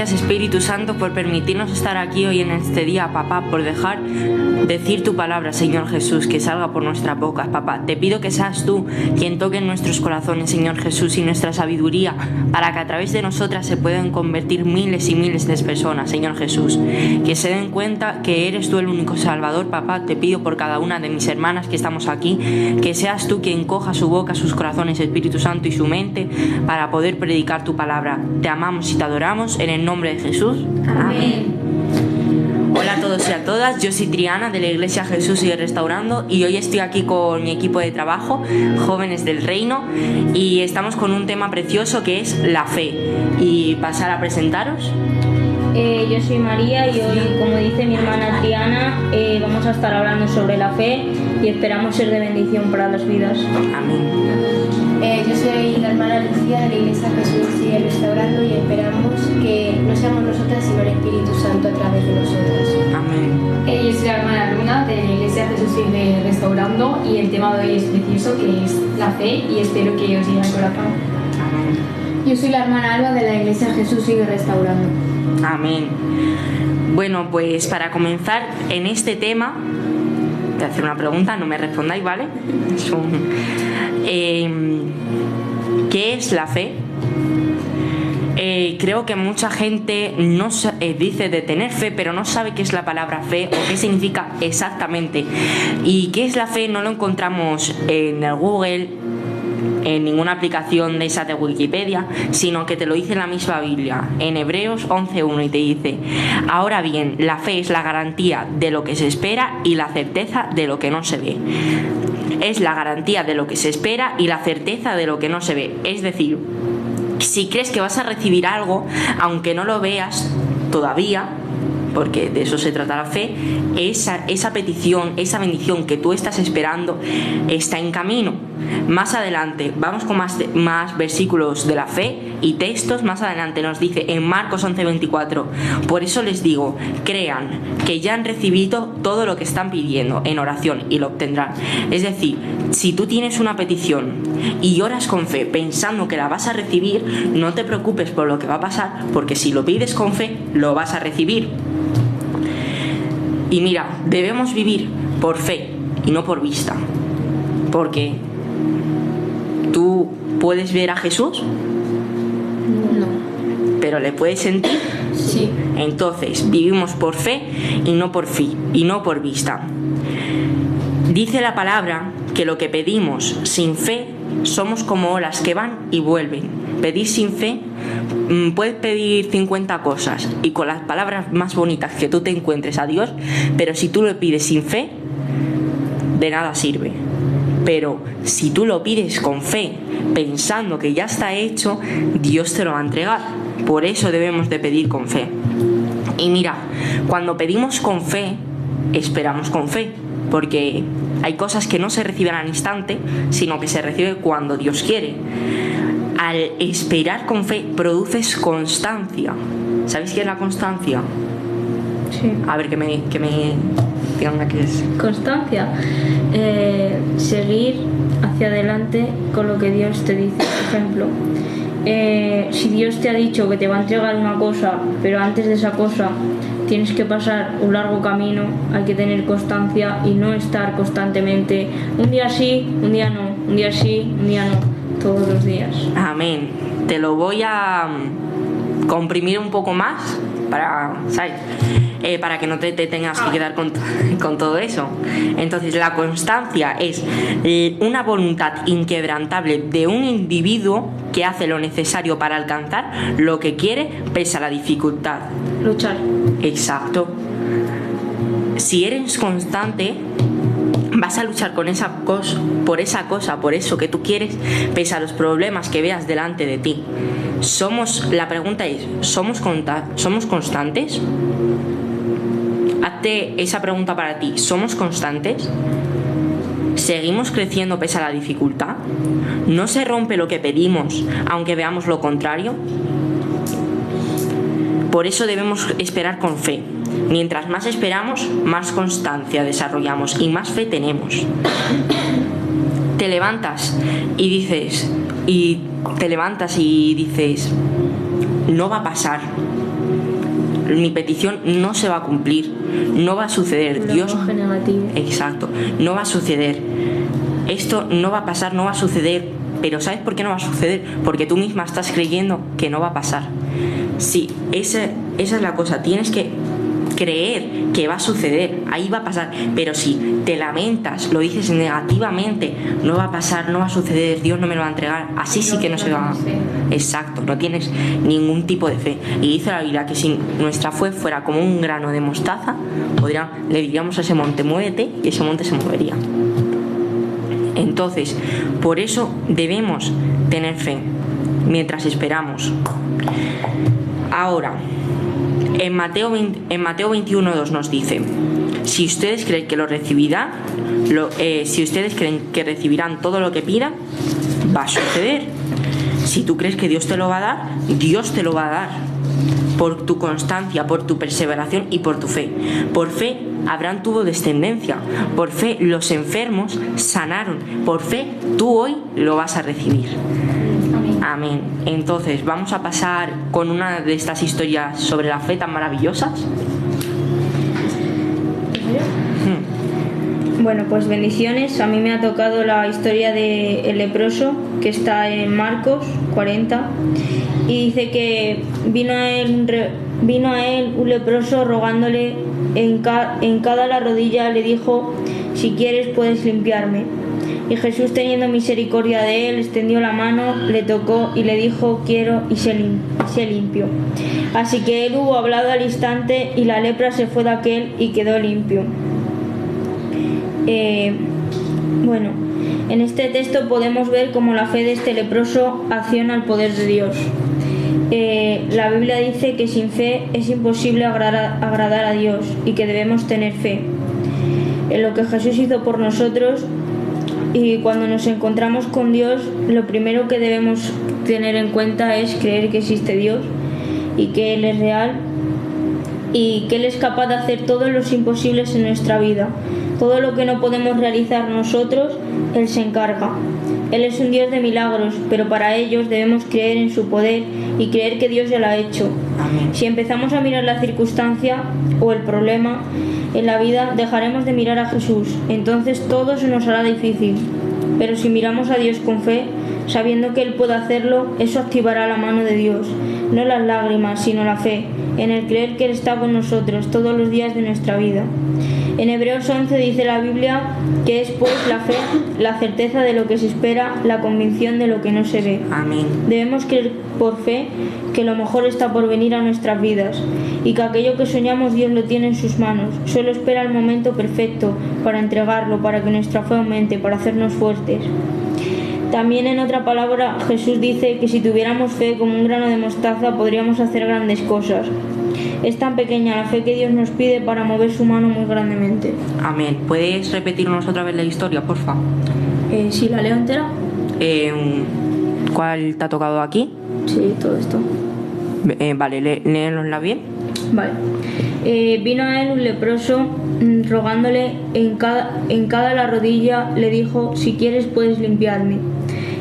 gracias, Espíritu Santo, por permitirnos estar aquí hoy en este día, papá, por dejar decir tu palabra, Señor Jesús, que salga por nuestras bocas, papá. Te pido que seas tú quien toque en nuestros corazones, Señor Jesús, y nuestra sabiduría, para que a través de nosotras se puedan convertir miles y miles de personas, Señor Jesús. Que se den cuenta que eres tú el único Salvador, papá. Te pido por cada una de mis hermanas que estamos aquí, que seas tú quien coja su boca, sus corazones, Espíritu Santo, y su mente, para poder predicar tu palabra. Te amamos y te adoramos en el nombre de Jesús. Amén. Hola a todos y a todas, yo soy Triana de la Iglesia Jesús Sigue Restaurando y hoy estoy aquí con mi equipo de trabajo, Jóvenes del Reino, y estamos con un tema precioso que es la fe. Y pasar a presentaros. Yo soy María y hoy, como dice mi hermana Triana, vamos a estar hablando sobre la fe y esperamos ser de bendición para las vidas. Amén. Yo soy la hermana Lucía de la Iglesia Jesús Sigue Restaurando y esperamos que no seamos nosotras sino el Espíritu Santo a través de nosotras. Amén. Yo soy la hermana Luna de la Iglesia Jesús Sigue Restaurando y el tema de hoy es precioso, que es la fe, y espero que os llegue al corazón. Amén. Yo soy la hermana Alba de la Iglesia Jesús Sigue Restaurando. Amén. Bueno, pues para comenzar en este tema, voy a hacer una pregunta, no me respondáis, ¿vale? ¿Qué es la fe? Creo que mucha gente no dice de tener fe, pero no sabe qué es la palabra fe o qué significa exactamente. Y qué es la fe no lo encontramos en el Google, en ninguna aplicación de esa de Wikipedia, sino que te lo dice la misma Biblia, en Hebreos 11:1, y te dice: ahora bien, la fe es la garantía de lo que se espera y la certeza de lo que no se ve. Es la garantía de lo que se espera y la certeza de lo que no se ve. Es decir, si crees que vas a recibir algo, aunque no lo veas todavía, porque de eso se trata la fe, esa petición, esa bendición que tú estás esperando está en camino. Más adelante vamos con más versículos de la fe y textos. Más adelante nos dice en Marcos 11:24: por eso les digo, crean que ya han recibido todo lo que están pidiendo en oración y lo obtendrán. Es decir, si tú tienes una petición y oras con fe pensando que la vas a recibir, no te preocupes por lo que va a pasar, porque si lo pides con fe, lo vas a recibir. Y mira, debemos vivir por fe y no por vista, porque ¿tú puedes ver a Jesús? No. ¿Pero le puedes sentir? Sí. Entonces, vivimos por fe y no por vista. Dice la palabra que lo que pedimos sin fe somos como olas que van y vuelven. Pedir sin fe, puedes pedir 50 cosas y con las palabras más bonitas que tú te encuentres a Dios, pero si tú lo pides sin fe, de nada sirve. Pero si tú lo pides con fe, pensando que ya está hecho, Dios te lo va a entregar. Por eso debemos de pedir con fe. Y mira, cuando pedimos con fe, esperamos con fe, porque hay cosas que no se reciben al instante, sino que se recibe cuando Dios quiere. Al esperar con fe produces constancia. ¿Sabéis qué es la constancia? Sí. A ver, que me digan qué es. Constancia. Seguir hacia adelante con lo que Dios te dice. Por ejemplo, si Dios te ha dicho que te va a entregar una cosa, pero antes de esa cosa tienes que pasar un largo camino, hay que tener constancia y no estar constantemente un día sí, un día no, un día sí, un día no, todos los días. Amén. Te lo voy a comprimir un poco más para, ¿sabes? Para que no te tengas que quedar con todo eso. Entonces, la constancia es una voluntad inquebrantable de un individuo que hace lo necesario para alcanzar lo que quiere pese a la dificultad. Luchar. Exacto. Si eres constante, vas a luchar con por eso que tú quieres, pese a los problemas que veas delante de ti. La pregunta es, ¿somos constantes? Hazte esa pregunta para ti. ¿Somos constantes? ¿Seguimos creciendo pese a la dificultad? ¿No se rompe lo que pedimos aunque veamos lo contrario? Por eso debemos esperar con fe. Mientras más esperamos, más constancia desarrollamos y más fe tenemos. Te levantas y dices, no va a pasar. mi petición no se va a cumplir, no va a suceder. Un Dios, lenguaje negativo. exacto, no va a suceder. Esto no va a pasar, no va a suceder. Pero ¿sabes por qué no va a suceder? Porque tú misma estás creyendo que no va a pasar. Sí, esa es la cosa. Tienes que creer que va a suceder, ahí va a pasar. Pero si te lamentas, lo dices negativamente, no va a pasar, no va a suceder, Dios no me lo va a entregar, así sí que no se va. Exacto, no tienes ningún tipo de fe. Y dice la Biblia que si nuestra fe fuera como un grano de mostaza, le diríamos a ese monte, muévete, y ese monte se movería. Entonces, por eso debemos tener fe mientras esperamos. Ahora, en Mateo 21:2 nos dice: si ustedes creen que lo recibirán, si ustedes creen que recibirán todo lo que pidan, va a suceder. Si tú crees que Dios te lo va a dar, Dios te lo va a dar. Por tu constancia, por tu perseveración y por tu fe. Por fe Abraham tuvo descendencia. Por fe los enfermos sanaron. Por fe tú hoy lo vas a recibir. Amén. Entonces vamos a pasar con una de estas historias sobre la fe tan maravillosas. Bueno, pues bendiciones. A mí me ha tocado la historia del leproso, que está en Marcos 40, y dice que vino a él un leproso rogándole en cada la rodilla, le dijo: si quieres puedes limpiarme. Y Jesús, teniendo misericordia de él, extendió la mano, le tocó y le dijo: quiero, y se limpió. Así que él hubo hablado al instante y la lepra se fue de aquel y quedó limpio. Bueno, en este texto podemos ver cómo la fe de este leproso acciona el poder de Dios. La Biblia dice que sin fe es imposible agradar a Dios y que debemos tener fe en lo que Jesús hizo por nosotros. Y cuando nos encontramos con Dios, lo primero que debemos tener en cuenta es creer que existe Dios y que Él es real y que Él es capaz de hacer todos los imposibles en nuestra vida. Todo lo que no podemos realizar nosotros, Él se encarga. Él es un Dios de milagros, pero para ellos debemos creer en su poder y creer que Dios ya lo ha hecho. Si empezamos a mirar la circunstancia o el problema en la vida, dejaremos de mirar a Jesús. Entonces todo se nos hará difícil. Pero si miramos a Dios con fe, sabiendo que Él puede hacerlo, eso activará la mano de Dios. No las lágrimas, sino la fe, en el creer que Él está con nosotros todos los días de nuestra vida. En Hebreos 11 dice la Biblia que es pues la fe, la certeza de lo que se espera, la convicción de lo que no se ve. Amén. Debemos creer por fe que lo mejor está por venir a nuestras vidas y que aquello que soñamos Dios lo tiene en sus manos. Solo espera el momento perfecto para entregarlo, para que nuestra fe aumente, para hacernos fuertes. También en otra palabra Jesús dice que si tuviéramos fe como un grano de mostaza podríamos hacer grandes cosas. Es tan pequeña la fe que Dios nos pide para mover su mano muy grandemente. Amén. ¿Puedes repetirnos otra vez la historia, porfa? ¿Sí la leo entera? ¿Cuál te ha tocado aquí? Sí, todo esto. Vale, léenosla bien. Vale. Vino a él un leproso rogándole en cada la rodilla, le dijo: si quieres puedes limpiarme.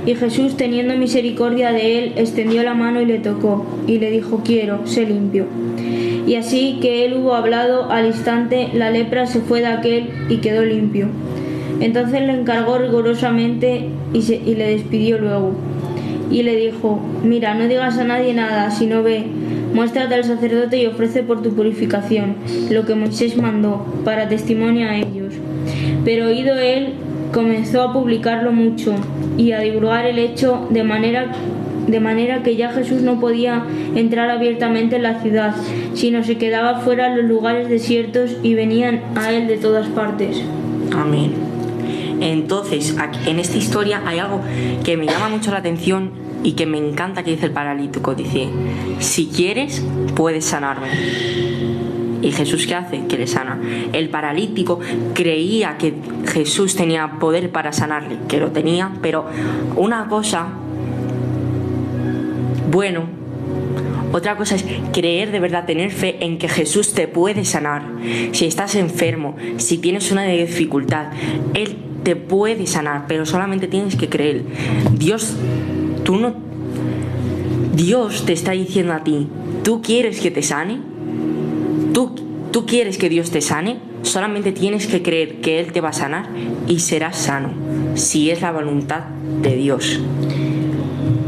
Y Jesús, teniendo misericordia de él, extendió la mano y le tocó, y le dijo: quiero, sé limpio. Y así que él hubo hablado, al instante la lepra se fue de aquel y quedó limpio. Entonces le encargó rigurosamente y le despidió luego. Y le dijo: mira, no digas a nadie nada, sino ve, muéstrate al sacerdote y ofrece por tu purificación lo que Moisés mandó, para testimonio a ellos. Pero oído él, comenzó a publicarlo mucho y a divulgar el hecho de manera que ya Jesús no podía entrar abiertamente en la ciudad, sino se quedaba fuera en los lugares desiertos y venían a él de todas partes. Amén. Entonces, en esta historia hay algo que me llama mucho la atención y que me encanta que dice el paralítico. Dice: si quieres, puedes sanarme. ¿Y Jesús qué hace? Que le sana. El paralítico creía que Jesús tenía poder para sanarle, que lo tenía, pero una cosa, bueno, otra cosa es creer de verdad, tener fe en que Jesús te puede sanar. Si estás enfermo, si tienes una dificultad, Él te puede sanar, pero solamente tienes que creer. Dios te está diciendo a ti: ¿tú quieres que te sane? tú quieres que Dios te sane, solamente tienes que creer que Él te va a sanar y serás sano, si es la voluntad de Dios.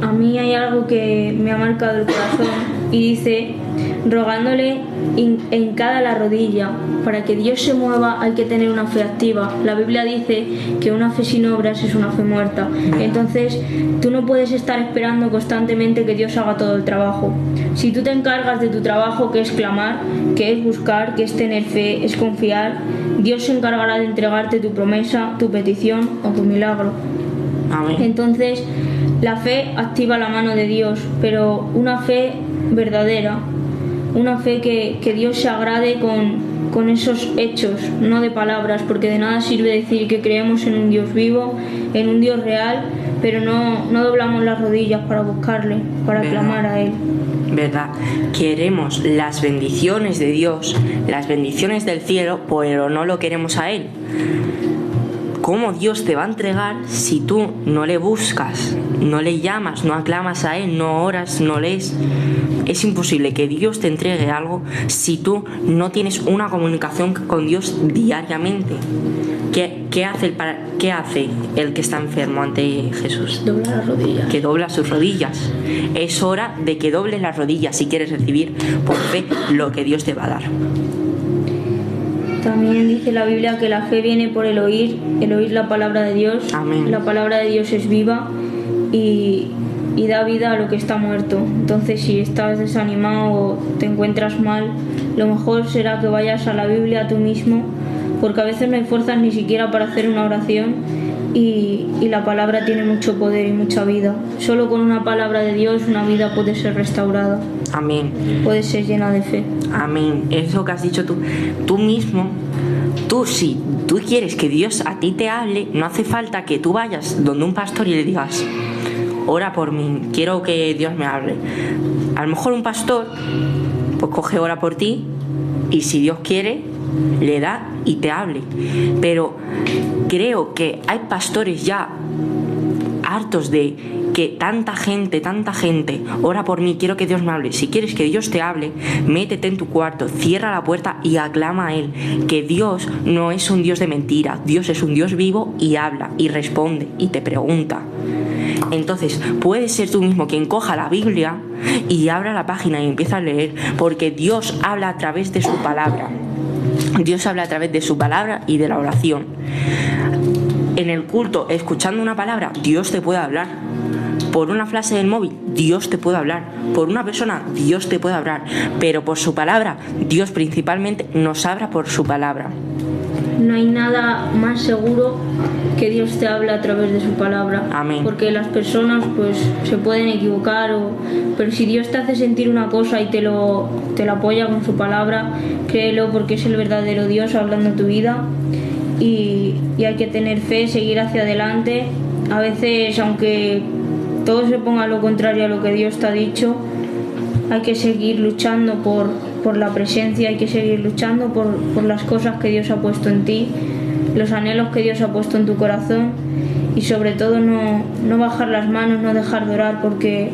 A mí hay algo que me ha marcado el corazón y dice: rogándole hincada la rodilla. Para que Dios se mueva hay que tener una fe activa. La Biblia dice que una fe sin obras es una fe muerta. Entonces tú no puedes estar esperando constantemente que Dios haga todo el trabajo. Si tú te encargas de tu trabajo, que es clamar, que es buscar, que es tener fe, es confiar, Dios se encargará de entregarte tu promesa, tu petición o tu milagro. Amén. Entonces la fe activa la mano de Dios, pero una fe verdadera, una fe que Dios se agrade con esos hechos, no de palabras, porque de nada sirve decir que creemos en un Dios vivo, en un Dios real, pero no doblamos las rodillas para buscarle, para clamar a Él. ¿Verdad? Queremos las bendiciones de Dios, las bendiciones del cielo, pero no lo queremos a Él. ¿Cómo Dios te va a entregar si tú no le buscas, no le llamas, no aclamas a Él, no oras, no lees? Es imposible que Dios te entregue algo si tú no tienes una comunicación con Dios diariamente. ¿Qué hace el que está enfermo ante Jesús? Dobla las rodillas. Que dobla sus rodillas. Es hora de que dobles las rodillas si quieres recibir por fe lo que Dios te va a dar. También dice la Biblia que la fe viene por el oír la palabra de Dios. Amén. La palabra de Dios es viva y da vida a lo que está muerto. Entonces, si estás desanimado o te encuentras mal, lo mejor será que vayas a la Biblia tú mismo, porque a veces no hay fuerzas ni siquiera para hacer una oración y la palabra tiene mucho poder y mucha vida. Solo con una palabra de Dios una vida puede ser restaurada. Amén. Puede ser llena de fe. Amén. Eso que has dicho tú mismo, si tú quieres que Dios a ti te hable, no hace falta que tú vayas donde un pastor y le digas: ora por mí, quiero que Dios me hable. A lo mejor un pastor pues coge ora por ti y si Dios quiere le da y te hable. Pero creo que hay pastores ya hartos de que tanta gente ora por mí, quiero que Dios me hable. Si quieres que Dios te hable, métete en tu cuarto, cierra la puerta y aclama a Él, que Dios no es un Dios de mentira, Dios es un Dios vivo y habla y responde y te pregunta. Entonces puedes ser tú mismo quien coja la Biblia y abra la página y empieza a leer, porque Dios habla a través de su palabra. Dios habla a través de su palabra y de la oración. En el culto, escuchando una palabra, Dios te puede hablar. Por una frase del móvil, Dios te puede hablar. Por una persona, Dios te puede hablar. Pero por su palabra, Dios principalmente nos habla por su palabra. No hay nada más seguro que Dios te hable a través de su palabra. Amén. Porque las personas pues se pueden equivocar, pero si Dios te hace sentir una cosa y te lo apoya con su palabra, créelo, porque es el verdadero Dios hablando en tu vida. Y hay que tener fe, seguir hacia adelante. A veces, aunque todo se ponga a lo contrario a lo que Dios te ha dicho, hay que seguir luchando por la presencia, hay que seguir luchando por las cosas que Dios ha puesto en ti, los anhelos que Dios ha puesto en tu corazón, y sobre todo no bajar las manos, no dejar de orar, porque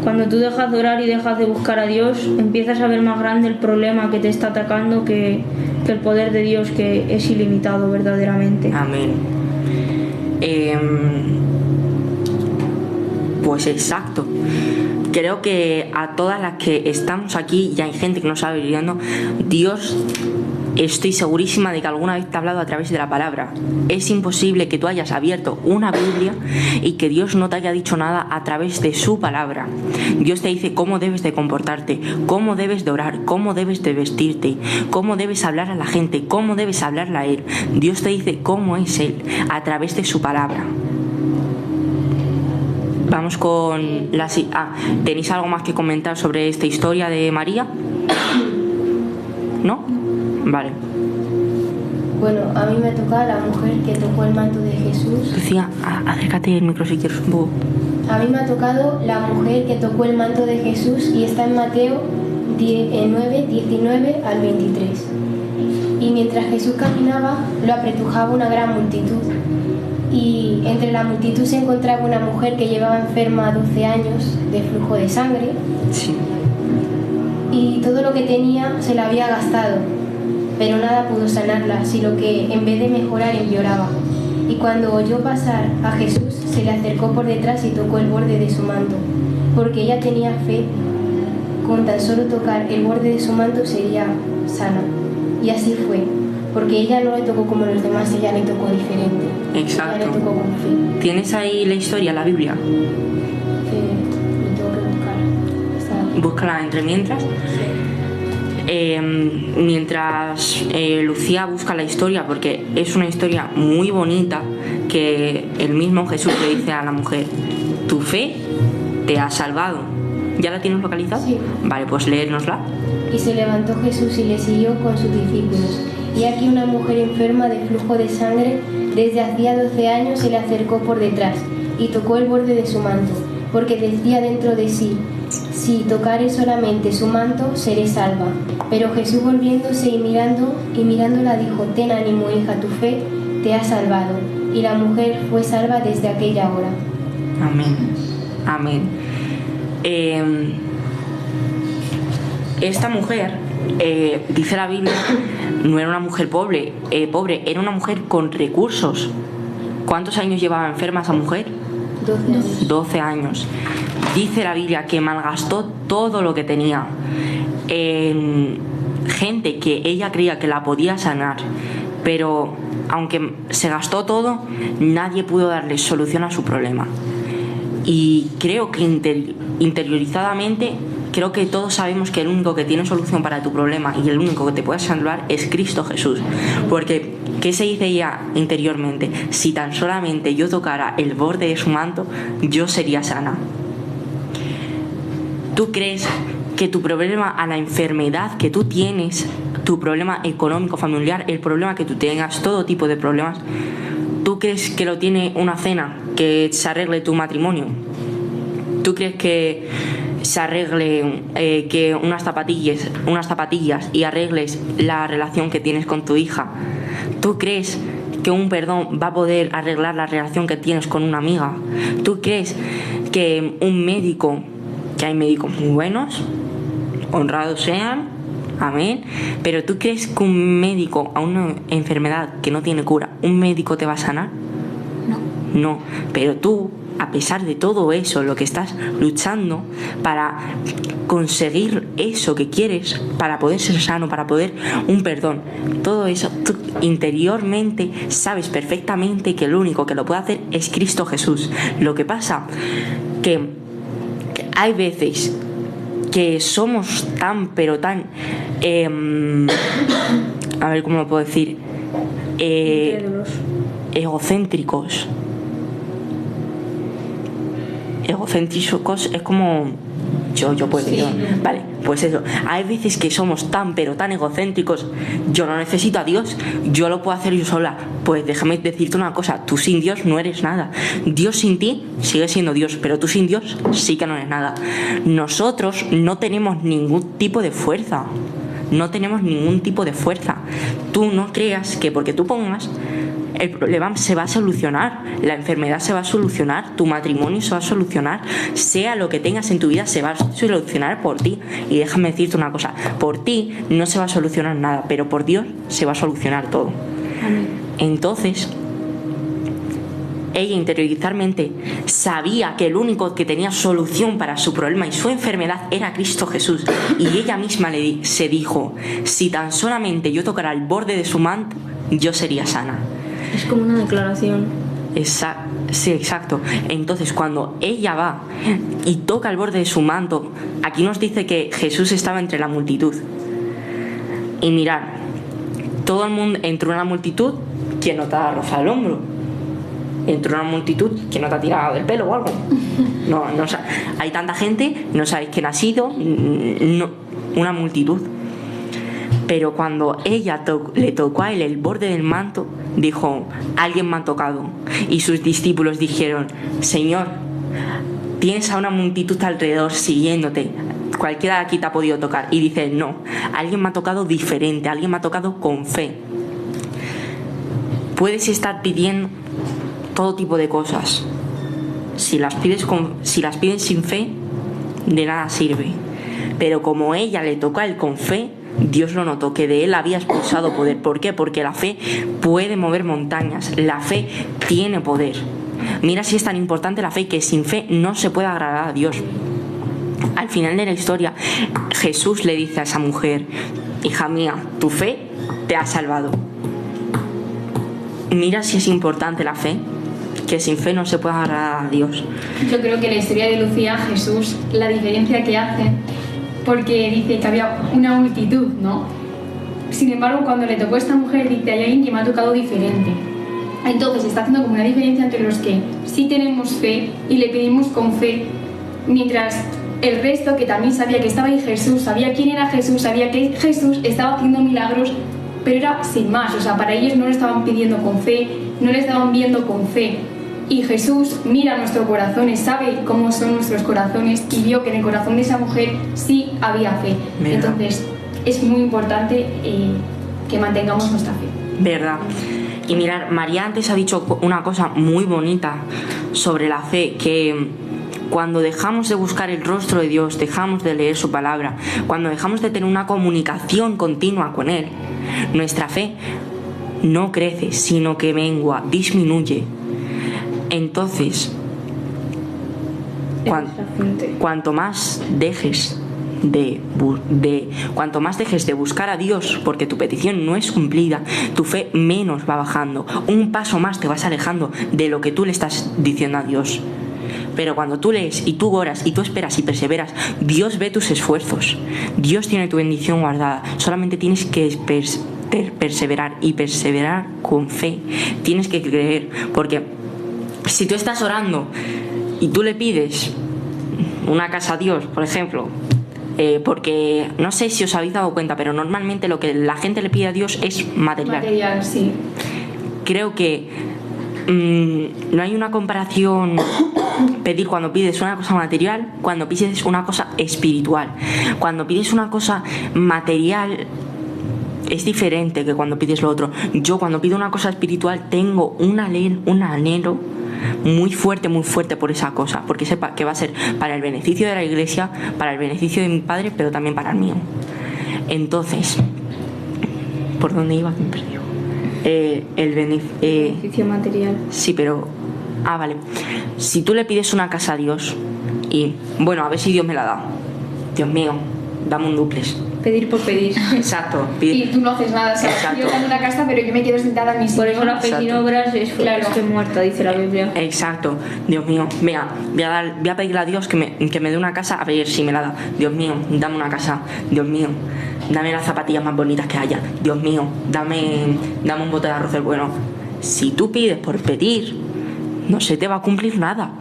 cuando tú dejas de orar y dejas de buscar a Dios, empiezas a ver más grande el problema que te está atacando que el poder de Dios, que es ilimitado verdaderamente. Amén. Pues exacto. Creo que a todas las que estamos aquí, y hay gente que no sabe viviendo, Dios, estoy segurísima de que alguna vez te ha hablado a través de la palabra. Es imposible que tú hayas abierto una Biblia y que Dios no te haya dicho nada a través de su palabra. Dios te dice cómo debes de comportarte, cómo debes de orar, cómo debes de vestirte, cómo debes hablar a la gente, cómo debes hablarle a Él. Dios te dice cómo es Él a través de su palabra. Vamos con la... ¿tenéis algo más que comentar sobre esta historia de María? ¿No? Vale. Bueno, a mí me toca la mujer que tocó el manto de Jesús. Lucía, acércate el micro si quieres un poco. A mí me ha tocado la mujer que tocó el manto de Jesús y está en Mateo 9, 19 al 23. Y mientras Jesús caminaba, lo apretujaba una gran multitud. Y entre la multitud se encontraba una mujer que llevaba enferma 12 años de flujo de sangre. Sí. y todo lo que tenía se la había gastado, pero nada pudo sanarla, sino que en vez de mejorar empeoraba. Y cuando oyó pasar a Jesús, se le acercó por detrás y tocó el borde de su manto, porque ella tenía fe. Con tan solo tocar el borde de su manto sería sana. Y así fue, porque ella no le tocó como los demás, ella le tocó diferente. Exacto. Ella le tocó con fe. ¿Tienes ahí la historia, la Biblia? Me tengo que buscar. Está aquí. Búscala entre mientras. Mientras Lucía busca la historia, porque es una historia muy bonita, que el mismo Jesús le dice a la mujer: tu fe te ha salvado. ¿Ya la tienes localizada? Sí. Vale, pues léernosla. Y se levantó Jesús y le siguió con sus discípulos. Y aquí una mujer enferma de flujo de sangre desde hacía 12 años se le acercó por detrás y tocó el borde de su manto, porque decía dentro de sí: si tocare solamente su manto, seré salva. Pero Jesús, volviéndose y mirándola, dijo: ten ánimo, hija, tu fe te ha salvado. Y la mujer fue salva desde aquella hora. Amén. Amén. Esta mujer, dice la Biblia, no era una mujer pobre, era una mujer con recursos. ¿Cuántos años llevaba enferma esa mujer? 12 años. 12 años. Dice la Biblia que malgastó todo lo que tenía en gente que ella creía que la podía sanar, pero aunque se gastó todo, nadie pudo darle solución a su problema. Y creo que interiorizadamente, creo que todos sabemos que el único que tiene solución para tu problema y el único que te puede salvar es Cristo Jesús. Porque, ¿qué se dice ella interiormente? Si tan solamente yo tocara el borde de su manto, yo sería sana. ¿Tú crees que tu problema, a la enfermedad que tú tienes, tu problema económico, familiar, el problema que tú tengas, todo tipo de problemas, tú crees que lo tiene una cena que se arregle tu matrimonio? ¿Tú crees que se arregle que unas zapatillas y arregles la relación que tienes con tu hija? ¿Tú crees que un perdón va a poder arreglar la relación que tienes con una amiga? ¿Tú crees que un médico, que hay médicos muy buenos, honrados sean, amén, pero tú crees que un médico a una enfermedad que no tiene cura, un médico te va a sanar? No, pero tú, a pesar de todo eso, lo que estás luchando para conseguir eso que quieres, para poder ser sano, para poder un perdón, todo eso, tú interiormente sabes perfectamente que el único que lo puede hacer es Cristo Jesús. Lo que pasa que hay veces que somos tan, pero tan, a ver cómo lo puedo decir, egocéntricos es como yo puedo, sí. Vale, pues eso, hay veces que somos tan, pero tan egocéntricos. Yo no necesito a Dios, yo lo puedo hacer yo sola. Pues déjame decirte una cosa: tú sin Dios no eres nada. Dios sin ti sigue siendo Dios, pero tú sin Dios sí que no eres nada. Nosotros no tenemos ningún tipo de fuerza. Tú no creas que porque tú pongas, el problema se va a solucionar, la enfermedad se va a solucionar, tu matrimonio se va a solucionar, sea lo que tengas en tu vida, se va a solucionar por ti. Y déjame decirte una cosa: por ti no se va a solucionar nada, pero por Dios se va a solucionar todo. Amén. Entonces, ella interiorizarmente sabía que el único que tenía solución para su problema y su enfermedad era Cristo Jesús, y ella misma se dijo: si tan solamente yo tocara el borde de su manto, yo sería sana. Es como una declaración. Sí, exacto. Entonces, cuando ella va y toca el borde de su manto, aquí nos dice que Jesús estaba entre la multitud. Y mirad, todo el mundo, entró en la multitud, ¿quién no te ha rozado el hombro? Entró en una multitud, ¿quién no te ha tirado del pelo o algo? No, hay tanta gente, no sabéis quién ha sido, no, una multitud. Pero cuando ella le tocó a él el borde del manto, dijo: alguien me ha tocado. Y sus discípulos dijeron: Señor, tienes a una multitud alrededor siguiéndote, cualquiera de aquí te ha podido tocar. Y dice: no, alguien me ha tocado diferente, alguien me ha tocado con fe. Puedes estar pidiendo todo tipo de cosas. Si las pides sin fe, de nada sirve. Pero como ella le tocó a él con fe, Dios lo notó, que de él había expulsado poder. ¿Por qué? Porque la fe puede mover montañas, la fe tiene poder. Mira si es tan importante la fe, que sin fe no se puede agradar a Dios. Al final de la historia, Jesús le dice a esa mujer: hija mía, tu fe te ha salvado. Mira si es importante la fe, que sin fe no se puede agradar a Dios. Yo creo que la historia de Lucía, Jesús, la diferencia que hace, porque dice que había una multitud, ¿no? Sin embargo, cuando le tocó a esta mujer, dice: hay alguien que me ha tocado diferente. Entonces está haciendo como una diferencia entre los que sí tenemos fe y le pedimos con fe, mientras el resto, que también sabía que estaba ahí Jesús, sabía quién era Jesús, sabía que Jesús estaba haciendo milagros, pero era sin más. O sea, para ellos no lo estaban pidiendo con fe, no le estaban viendo con fe. Y Jesús mira nuestros corazones, sabe cómo son nuestros corazones, y vio que en el corazón de esa mujer sí había fe. Mira. Entonces es muy importante que mantengamos nuestra fe. ¿Verdad? Y mirar, María antes ha dicho una cosa muy bonita sobre la fe, que cuando dejamos de buscar el rostro de Dios, dejamos de leer su palabra, cuando dejamos de tener una comunicación continua con Él, nuestra fe no crece, sino que mengua, disminuye. Entonces, cuanto más dejes cuanto más dejes de buscar a Dios, porque tu petición no es cumplida, tu fe menos va bajando. Un paso más te vas alejando de lo que tú le estás diciendo a Dios. Pero cuando tú lees y tú oras y tú esperas y perseveras, Dios ve tus esfuerzos. Dios tiene tu bendición guardada. Solamente tienes que perseverar, y perseverar con fe. Tienes que creer, porque si tú estás orando y tú le pides una casa a Dios, por ejemplo, porque no sé si os habéis dado cuenta, pero normalmente lo que la gente le pide a Dios es material. Material, sí. Creo que no hay una comparación pedir cuando pides una cosa material, cuando pides una cosa espiritual. Cuando pides una cosa material es diferente que cuando pides lo otro. Yo cuando pido una cosa espiritual tengo un anhelo muy fuerte por esa cosa, porque sepa que va a ser para el beneficio de la iglesia, para el beneficio de mi padre, pero también para el mío. Entonces, ¿por dónde iba? Me perdió. El beneficio material. Sí, pero vale. Si tú le pides una casa a Dios y bueno, a ver si Dios me la da. Dios mío, dame un duplex. Pedir por pedir. Exacto. Y tú no haces nada, ¿sabes? Exacto. Yo tengo una casa, pero yo me quedo sentada en mi sillón. Por eso la fe sin obras es fe muerta, dice la Biblia. Exacto. Dios mío, venga, voy a pedirle a Dios que me dé una casa, a ver si me la da. Dios mío, dame una casa. Dios mío, dame las zapatillas más bonitas que haya. Dios mío, dame un bote de arroz del bueno. Si tú pides por pedir, no se te va a cumplir nada.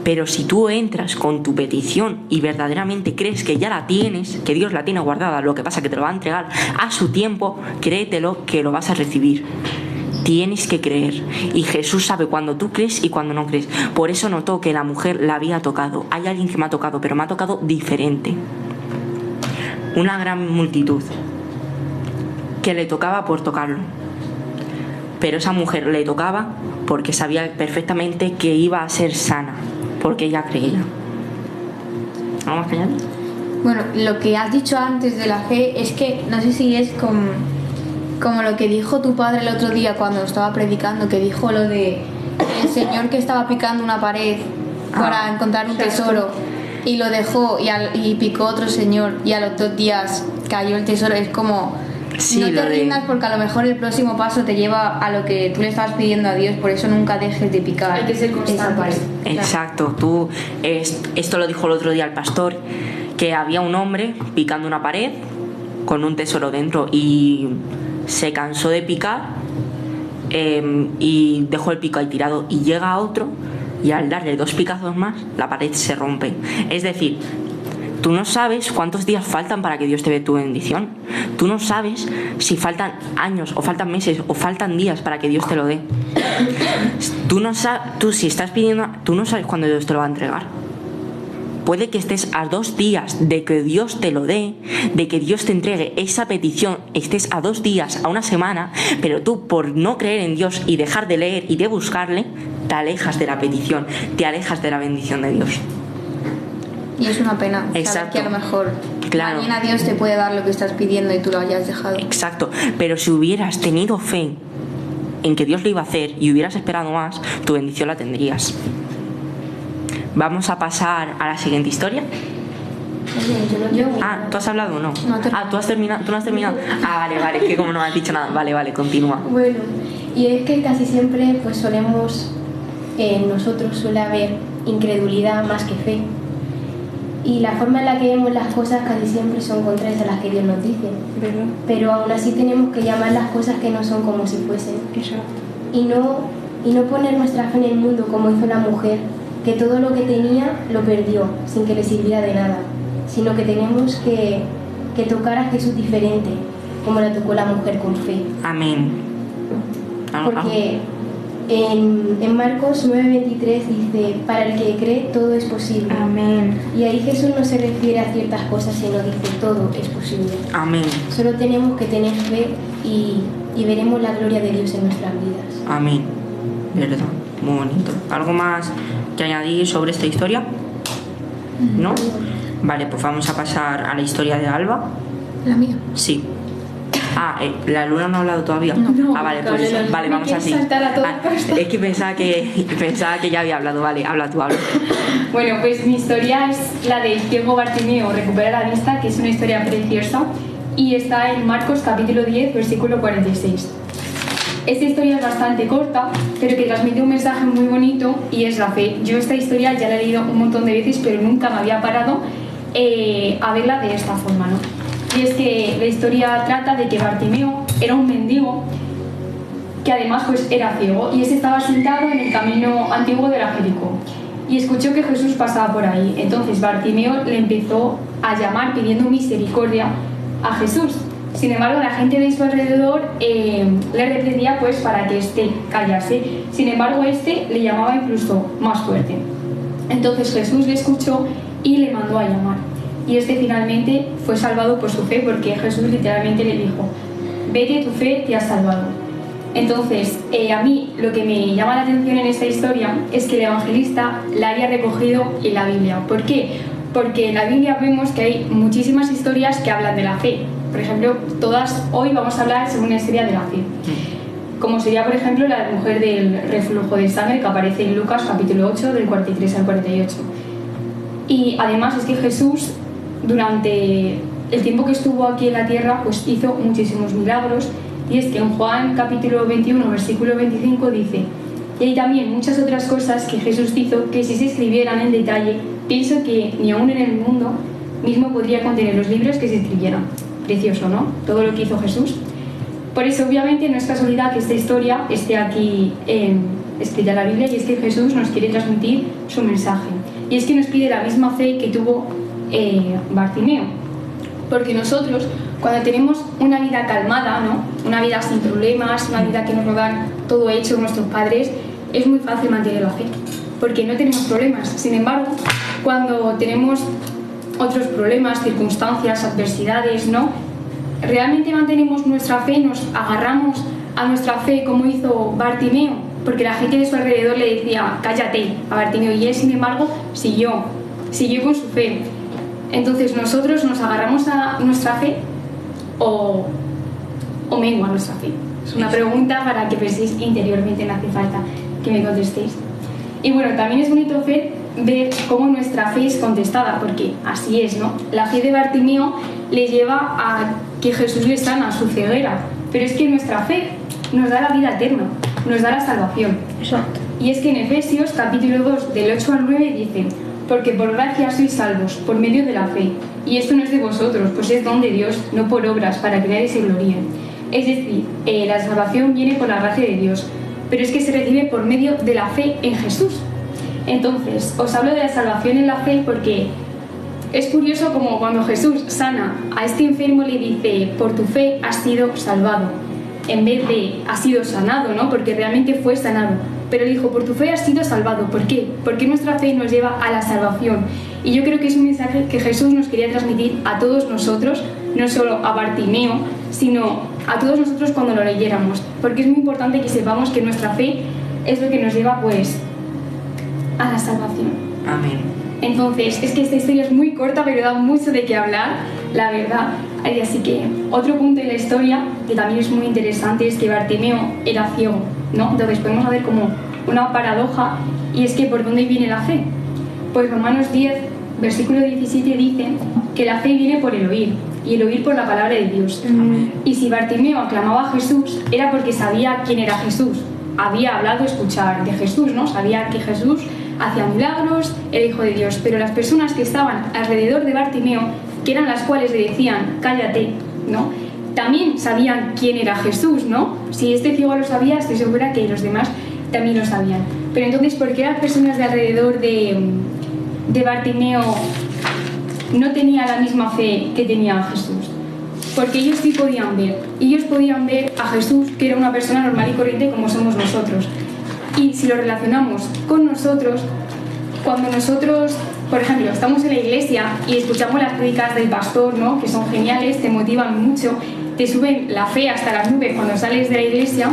Pero si tú entras con tu petición y verdaderamente crees que ya la tienes, que Dios la tiene guardada, lo que pasa es que te lo va a entregar a su tiempo, créetelo que lo vas a recibir. Tienes que creer. Y Jesús sabe cuando tú crees y cuando no crees. Por eso notó que la mujer la había tocado. Hay alguien que me ha tocado, pero me ha tocado diferente. Una gran multitud que le tocaba por tocarlo. Pero esa mujer le tocaba porque sabía perfectamente que iba a ser sana, porque ella creía. ¿Algo más que añadir? Bueno, lo que has dicho antes de la fe es que no sé si es como lo que dijo tu padre el otro día cuando estaba predicando, que dijo lo de el señor que estaba picando una pared para encontrar un tesoro y lo dejó y picó otro señor y a los 2 días cayó el tesoro. Es como sí, no te rindas, porque a lo mejor el próximo paso te lleva a lo que tú le estabas pidiendo a Dios. Por eso nunca dejes de picar. Hay que ser constante. Exacto. Tú esto lo dijo el otro día el pastor, que había un hombre picando una pared con un tesoro dentro y se cansó de picar y dejó el pico ahí tirado, y llega otro y al darle 2 picazos más la pared se rompe. Es decir, tú no sabes cuántos días faltan para que Dios te dé tu bendición. Tú no sabes si faltan años o faltan meses o faltan días para que Dios te lo dé. Si estás pidiendo, tú no sabes cuándo Dios te lo va a entregar. Puede que estés a 2 días de que Dios te lo dé, de que Dios te entregue esa petición, estés a 2 días, a una semana, pero tú, por no creer en Dios y dejar de leer y de buscarle, te alejas de la petición, te alejas de la bendición de Dios. Y es una pena. Exacto. Saber que a lo mejor Claro. mañana Dios te puede dar lo que estás pidiendo y tú lo hayas dejado. Exacto, pero si hubieras tenido fe en que Dios lo iba a hacer y hubieras esperado más, tu bendición la tendrías. Vamos a pasar a la siguiente historia. Ah, ¿tú has hablado o no? No, ¿tú has terminado? ¿Tú no has terminado? Ah, vale, que como no me has dicho nada. Vale, continúa. Bueno, y es que casi siempre pues solemos, en nosotros suele haber incredulidad más que fe. Y la forma en la que vemos las cosas casi siempre son contrarias a las que Dios nos dice. ¿Verdad? Pero aún así tenemos que llamar las cosas que no son como si fuesen. Exacto. Y no poner nuestra fe en el mundo como hizo la mujer, que todo lo que tenía lo perdió sin que le sirviera de nada, sino que tenemos que tocar a Jesús diferente, como la tocó la mujer con fe. Amén. Porque en Marcos 9:23 dice, para el que cree todo es posible. Amén. Y ahí Jesús no se refiere a ciertas cosas, sino dice todo es posible. Amén. Solo tenemos que tener fe y veremos la gloria de Dios en nuestras vidas. Amén. De verdad, muy bonito. ¿Algo más que añadir sobre esta historia? ¿No? Vale, pues vamos a pasar a la historia de Alba. ¿La mía? Sí. Ah, la Luna no ha hablado todavía. No, ah, vale, pues vale, eso. Vale, me vamos quieres así. saltar a toda costa. Es que pensaba que ya había hablado. Vale, habla tú. Bueno, pues mi historia es la del ciego Bartimeo recupera la vista, que es una historia preciosa, y está en Marcos capítulo 10, versículo 46. Esta historia es bastante corta, pero que transmite un mensaje muy bonito y es la fe. Yo esta historia ya la he leído un montón de veces, pero nunca me había parado a verla de esta forma, ¿no? Y es que la historia trata de que Bartimeo era un mendigo que además pues era ciego, y ese estaba sentado en el camino antiguo de Jericó y escuchó que Jesús pasaba por ahí. Entonces Bartimeo le empezó a llamar pidiendo misericordia a Jesús. Sin embargo, la gente de su alrededor le reprendía pues para que éste callase. Sin embargo, este le llamaba incluso más fuerte. Entonces Jesús le escuchó y le mandó a llamar. Y este finalmente fue salvado por su fe, porque Jesús literalmente le dijo: vete, tu fe te ha salvado. Entonces, a mí lo que me llama la atención en esta historia es que el evangelista la haya recogido en la Biblia. ¿Por qué? Porque en la Biblia vemos que hay muchísimas historias que hablan de la fe. Por ejemplo, todas hoy vamos a hablar sobre una historia de la fe. Como sería, por ejemplo, la mujer del reflujo de sangre que aparece en Lucas capítulo 8, del 43 al 48. Y además es que Jesús, durante el tiempo que estuvo aquí en la tierra, pues hizo muchísimos milagros. Y es que en Juan capítulo 21, versículo 25 dice: y hay también muchas otras cosas que Jesús hizo que, si se escribieran en detalle, pienso que ni aún en el mundo mismo podría contener los libros que se escribieran. Precioso, ¿no? Todo lo que hizo Jesús. Por eso, obviamente, no es casualidad que esta historia esté aquí escrita en la Biblia, y es que Jesús nos quiere transmitir su mensaje. Y es que nos pide la misma fe que tuvo Bartimeo. Porque nosotros, cuando tenemos una vida calmada, ¿no? Una vida sin problemas, una vida que nos lo dan todo hecho nuestros padres, es muy fácil mantener la fe, porque no tenemos problemas. Sin embargo, cuando tenemos otros problemas, circunstancias, adversidades, ¿no? Realmente mantenemos nuestra fe, nos agarramos a nuestra fe como hizo Bartimeo, porque la gente de su alrededor le decía: cállate a Bartimeo, y él, sin embargo, siguió con su fe. Entonces, nosotros nos agarramos a nuestra fe o mengua nuestra fe. Es una pregunta para que penséis interiormente, no hace falta que me contestéis. Y bueno, también es bonito ver cómo nuestra fe es contestada, porque así es, ¿no? La fe de Bartimeo le lleva a que Jesús le sana su ceguera, pero es que nuestra fe nos da la vida eterna, nos da la salvación. Exacto. Y es que en Efesios capítulo 2, del 8 al 9 dice: porque por gracia sois salvos, por medio de la fe, y esto no es de vosotros, pues es don de Dios, no por obras, para que nadie se gloríe. Es decir, la salvación viene por la gracia de Dios, pero es que se recibe por medio de la fe en Jesús. Entonces, os hablo de la salvación en la fe porque es curioso como cuando Jesús sana a este enfermo le dice: por tu fe has sido salvado, en vez de has sido sanado, ¿no? Porque realmente fue sanado. Pero dijo: por tu fe has sido salvado. ¿Por qué? Porque nuestra fe nos lleva a la salvación. Y yo creo que es un mensaje que Jesús nos quería transmitir a todos nosotros, no solo a Bartimeo, sino a todos nosotros cuando lo leyéramos. Porque es muy importante que sepamos que nuestra fe es lo que nos lleva pues a la salvación. Amén. Entonces, es que esta historia es muy corta, pero da mucho de qué hablar, la verdad. Así que otro punto de la historia, que también es muy interesante, es que Bartimeo era ciego, ¿no? Entonces podemos hacer como una paradoja, y es que ¿por dónde viene la fe? Pues Romanos 10, versículo 17 dice que la fe viene por el oír, y el oír por la palabra de Dios. Y si Bartimeo aclamaba a Jesús, era porque sabía quién era Jesús. Había hablado, escuchar de Jesús, ¿no? Sabía que Jesús hacía milagros, era hijo de Dios. Pero las personas que estaban alrededor de Bartimeo, que eran las cuales le decían, cállate, ¿no? También sabían quién era Jesús, ¿no? Si este ciego lo sabía, estoy segura que los demás también lo sabían. Pero entonces, ¿por qué las personas de alrededor de Bartimeo no tenían la misma fe que tenía Jesús? Porque ellos sí podían ver. Ellos podían ver a Jesús, que era una persona normal y corriente como somos nosotros. Y si lo relacionamos con nosotros, cuando nosotros, por ejemplo, estamos en la iglesia y escuchamos las prédicas del pastor, ¿no? Que son geniales, te motivan mucho, te suben la fe hasta las nubes cuando sales de la iglesia,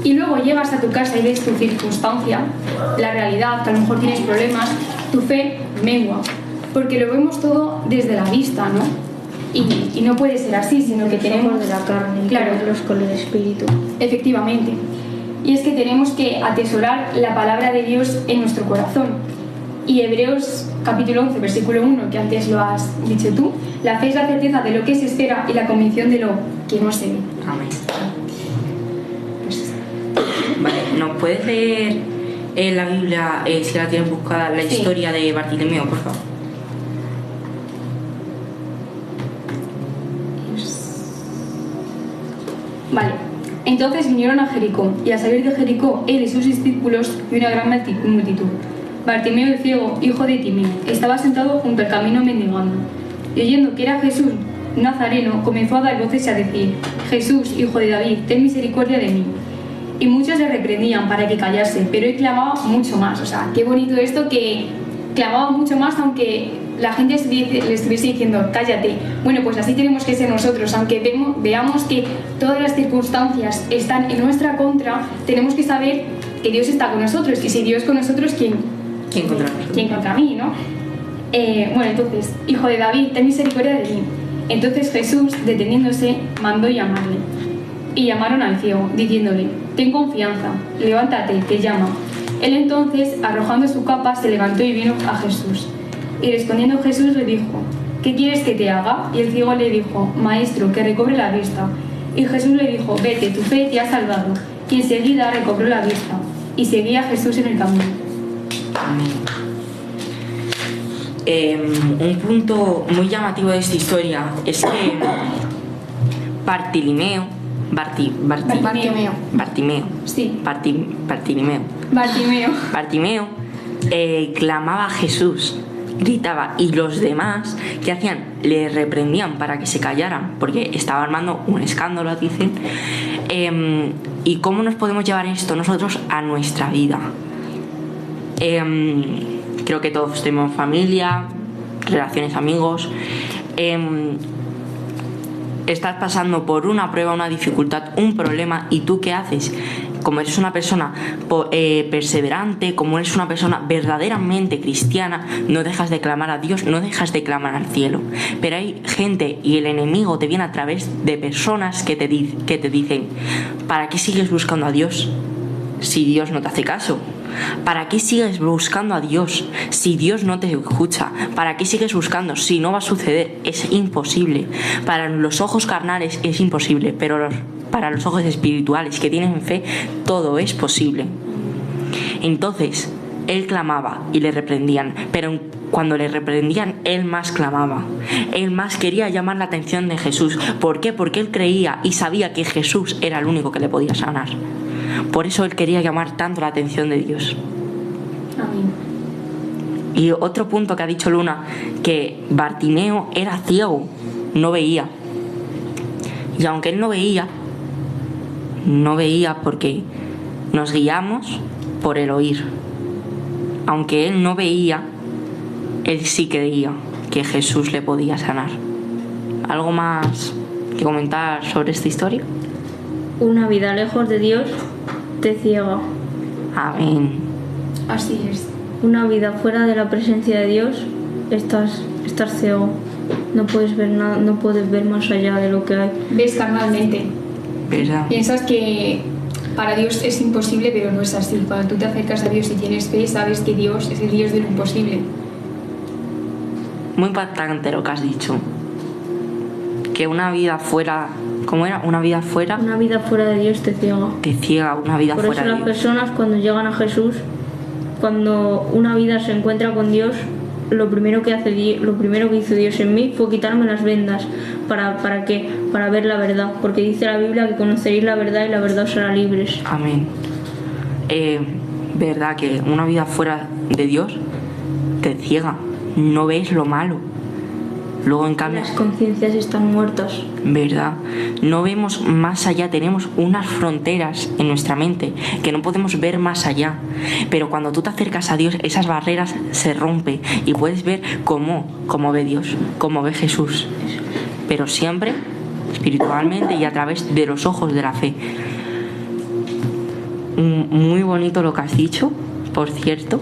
y luego llegas a tu casa y ves tu circunstancia, la realidad, que a lo mejor tienes problemas, tu fe mengua, porque lo vemos todo desde la vista, ¿no? Y no puede ser así, sino que tenemos de la carne, claro, los con el espíritu. Efectivamente. Y es que tenemos que atesorar la palabra de Dios en nuestro corazón. Y Hebreos capítulo 11, versículo 1, que antes lo has dicho tú, la fe es la certeza de lo que se espera y la convicción de lo que no se ve. Amén. Vale, ¿nos puedes leer en la Biblia, si la tienes buscada, la historia de Bartimeo, por favor? Vale. Entonces vinieron a Jericó, y al salir de Jericó, él y sus discípulos y una gran multitud. Bartimeo el ciego, hijo de Timeo, estaba sentado junto al camino mendigando. Y oyendo que era Jesús Nazareno, comenzó a dar voces y a decir: Jesús, hijo de David, ten misericordia de mí. Y muchos le reprendían para que callase, pero él clamaba mucho más. O sea, qué bonito esto, que clamaba mucho más aunque la gente le estuviese diciendo cállate. Bueno, pues así tenemos que ser nosotros, aunque veamos que todas las circunstancias están en nuestra contra, tenemos que saber que Dios está con nosotros, y si Dios es con nosotros, ¿quién contra mí, ¿no? Bueno, entonces, hijo de David, ten misericordia de mí. Entonces Jesús, deteniéndose, mandó llamarle. Y llamaron al ciego, diciéndole: ten confianza, levántate, te llama. Él entonces, arrojando su capa, se levantó y vino a Jesús. Y respondiendo Jesús le dijo: ¿qué quieres que te haga? Y el ciego le dijo: Maestro, que recobre la vista. Y Jesús le dijo: vete, tu fe te ha salvado. Y enseguida recobró la vista, y seguía a Jesús en el camino. Un punto muy llamativo de esta historia es que Bartimeo, clamaba a Jesús, gritaba, y los demás, ¿qué hacían? Le reprendían para que se callaran, porque estaba armando un escándalo, dicen. ¿Y cómo nos podemos llevar esto nosotros a nuestra vida? Creo que todos tenemos familia, relaciones, amigos. Estás pasando por una prueba, una dificultad, un problema, y ¿tú qué haces? Como eres una persona perseverante, como eres una persona verdaderamente cristiana, no dejas de clamar a Dios, no dejas de clamar al cielo. Pero hay gente, y el enemigo te viene a través de personas que te dicen: ¿para qué sigues buscando a Dios si Dios no te hace caso? ¿Para qué sigues buscando a Dios si Dios no te escucha? ¿Para qué sigues buscando si no va a suceder? Es imposible. Para los ojos carnales es imposible, pero para los ojos espirituales que tienen fe, todo es posible. Entonces, él clamaba y le reprendían, pero cuando le reprendían, él más clamaba. Él más quería llamar la atención de Jesús. ¿Por qué? Porque él creía y sabía que Jesús era el único que le podía sanar. Por eso él quería llamar tanto la atención de Dios. Amén. Y otro punto que ha dicho Luna, que Bartimeo era ciego, no veía. Y aunque él no veía porque nos guiamos por el oír. Aunque él no veía, él sí creía que Jesús le podía sanar. ¿Algo más que comentar sobre esta historia? Una vida lejos de Dios te ciega. Amén. Así es. una vida fuera de la presencia de Dios, estás ciego. No puedes ver nada, no puedes ver más allá de lo que hay. Ves carnalmente. ¿Verdad? Piensas que para Dios es imposible, pero no es así. Cuando tú te acercas a Dios y tienes fe, sabes que Dios es el Dios de lo imposible. Muy impactante lo que has dicho. Que una vida fuera... ¿Cómo era? Una vida fuera... Una vida fuera de Dios te ciega. Te ciega, una vida Por fuera eso de las Dios. personas cuando llegan a Jesús, cuando una vida se encuentra con Dios, lo primero que hizo Dios en mí fue quitarme las vendas. ¿Para qué? Para ver la verdad. Porque dice la Biblia que conoceréis la verdad y la verdad os hará libres. Amén. Verdad que una vida fuera de Dios te ciega. No ves lo malo. Luego en cambio... Las conciencias están muertas. ¿Verdad? No vemos más allá, tenemos unas fronteras en nuestra mente que no podemos ver más allá. Pero cuando tú te acercas a Dios, esas barreras se rompen y puedes ver cómo ve Dios, cómo ve Jesús. Pero siempre espiritualmente y a través de los ojos de la fe. Muy bonito lo que has dicho, por cierto.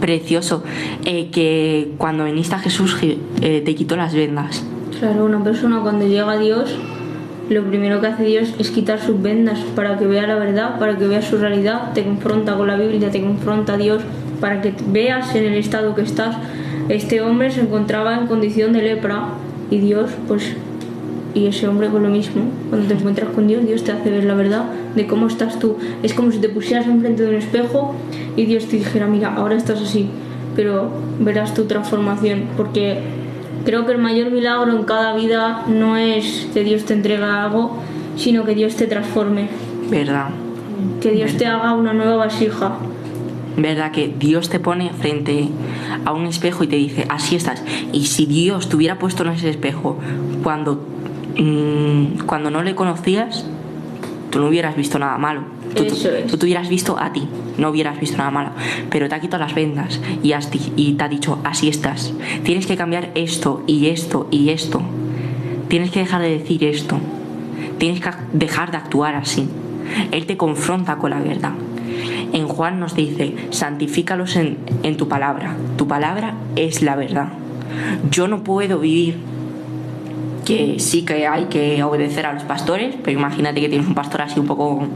Precioso, que cuando viniste a Jesús te quitó las vendas. Claro, una persona cuando llega a Dios, lo primero que hace Dios es quitar sus vendas para que vea la verdad, para que vea su realidad, te confronta con la Biblia, te confronta a Dios, para que veas en el estado que estás. Este hombre se encontraba en condición de lepra y Dios, pues, y ese hombre con lo mismo. Cuando te encuentras con Dios, Dios te hace ver la verdad de cómo estás tú. Es como si te pusieras enfrente de un espejo y Dios te dijera, mira, ahora estás así, pero verás tu transformación. Porque creo que el mayor milagro en cada vida no es que Dios te entregue algo, sino que Dios te transforme. ¿Verdad? Que Dios te haga una nueva vasija. ¿Verdad? Que Dios te pone frente a un espejo y te dice, así estás. Y si Dios te hubiera puesto en ese espejo cuando no le conocías, tú no hubieras visto nada malo. Tú te hubieras visto a ti, no hubieras visto nada malo. Pero te ha quitado las vendas y te ha dicho, así estás. Tienes que cambiar esto y esto y esto. Tienes que dejar de decir esto. Tienes que dejar de actuar así. Él te confronta con la verdad. En Juan nos dice, santifícalos en tu palabra. Tu palabra es la verdad. Yo no puedo vivir, que sí que hay que obedecer a los pastores, pero imagínate que tienes un pastor así un poco...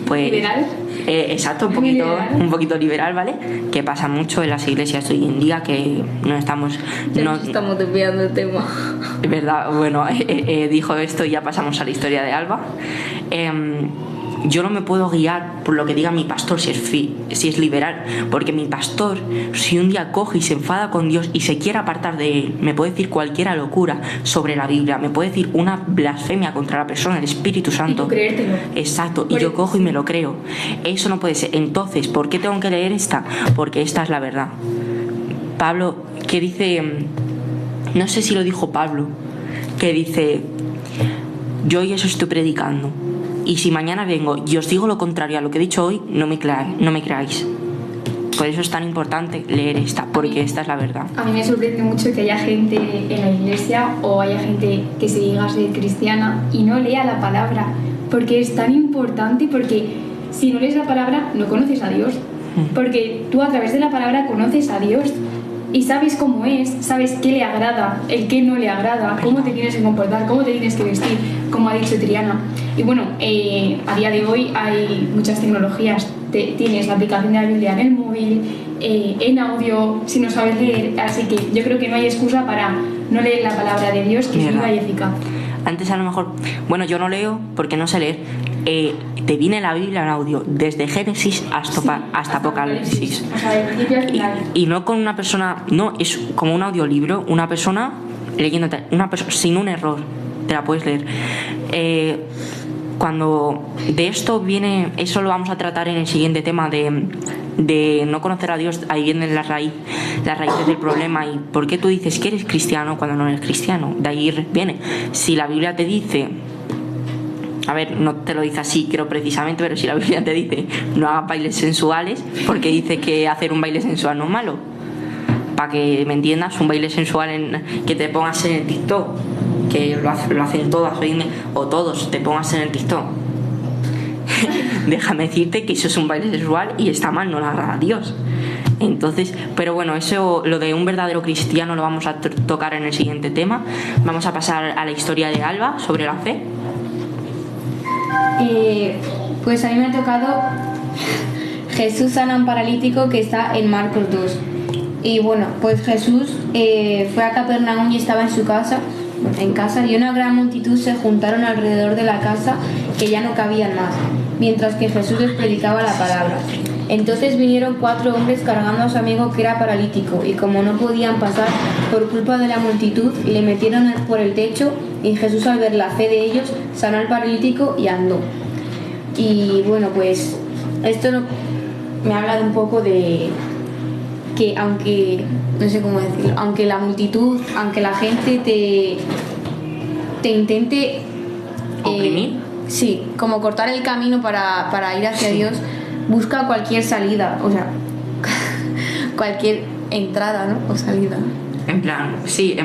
pues ¿Liberal? Exacto, un poquito liberal, ¿vale? Que pasa mucho en las iglesias hoy en día, que no estamos... Estamos desviando el tema. Es verdad, bueno, dijo esto y ya pasamos a la historia de Alba. Yo no me puedo guiar por lo que diga mi pastor si es liberal, porque mi pastor, si un día coge y se enfada con Dios y se quiere apartar de él, me puede decir cualquier locura sobre la Biblia, me puede decir una blasfemia contra la persona, el Espíritu Santo. Y tú creértelo. Exacto, y yo cojo y me lo creo. Eso no puede ser. Entonces, ¿por qué tengo que leer esta? Porque esta es la verdad. Pablo, que dice, no sé si lo dijo Pablo, que dice, yo hoy eso estoy predicando. Y si mañana vengo y os digo lo contrario a lo que he dicho hoy, no me creáis. Por eso es tan importante leer esta, porque esta es la verdad. A mí me sorprende mucho que haya gente en la iglesia o haya gente que se diga ser cristiana y no lea la palabra, porque es tan importante, porque si no lees la palabra no conoces a Dios, porque tú a través de la palabra conoces a Dios y sabes cómo es, sabes qué le agrada, el qué no le agrada, cómo te tienes que comportar, cómo te tienes que vestir, como ha dicho Triana. Y bueno, a día de hoy hay muchas tecnologías. Tienes la aplicación de la Biblia en el móvil, en audio, si no sabes leer. Así que yo creo que no hay excusa para no leer la palabra de Dios, que es viva y eficaz. Antes a lo mejor, bueno, yo no leo porque no sé leer. Te viene la Biblia en audio desde Génesis hasta Apocalipsis. O sea, de principio al final. Y no con una persona, no, es como un audiolibro, una persona leyéndote, sin un error, te la puedes leer. Cuando de esto viene, eso lo vamos a tratar en el siguiente tema de no conocer a Dios. Ahí vienen las raíces del problema. Y por qué tú dices que eres cristiano cuando no eres cristiano, de ahí viene. Si la Biblia te dice, a ver, no te lo dice así creo precisamente, pero si la Biblia te dice no hagas bailes sensuales, porque dice que hacer un baile sensual no es malo. Para que me entiendas, un baile sensual que te pongas en el TikTok, que lo hacen todas hoy en día, o todos te pongas en el TikTok. déjame decirte que eso es un baile sexual y está mal, no le agrada a Dios. Entonces, pero bueno, eso, lo de un verdadero cristiano lo vamos a tocar en el siguiente tema. Vamos a pasar a la historia de Alba sobre la fe. Pues a mí me ha tocado Jesús sana a un paralítico que está en Marcos 2. Y bueno, pues Jesús fue a Capernaum y estaba en su casa, y una gran multitud se juntaron alrededor de la casa que ya no cabían más, mientras que Jesús les predicaba la palabra. Entonces vinieron 4 hombres cargando a su amigo que era paralítico, y como no podían pasar por culpa de la multitud, le metieron por el techo, y Jesús, al ver la fe de ellos, sanó al paralítico y andó. Y bueno, pues esto me habla de un poco de que aunque, no sé cómo decirlo, aunque la multitud, aunque la gente te intente ¿Oprimir? Sí, como cortar el camino para ir hacia Dios, busca cualquier salida, o sea, cualquier entrada, ¿no? O salida. En plan, si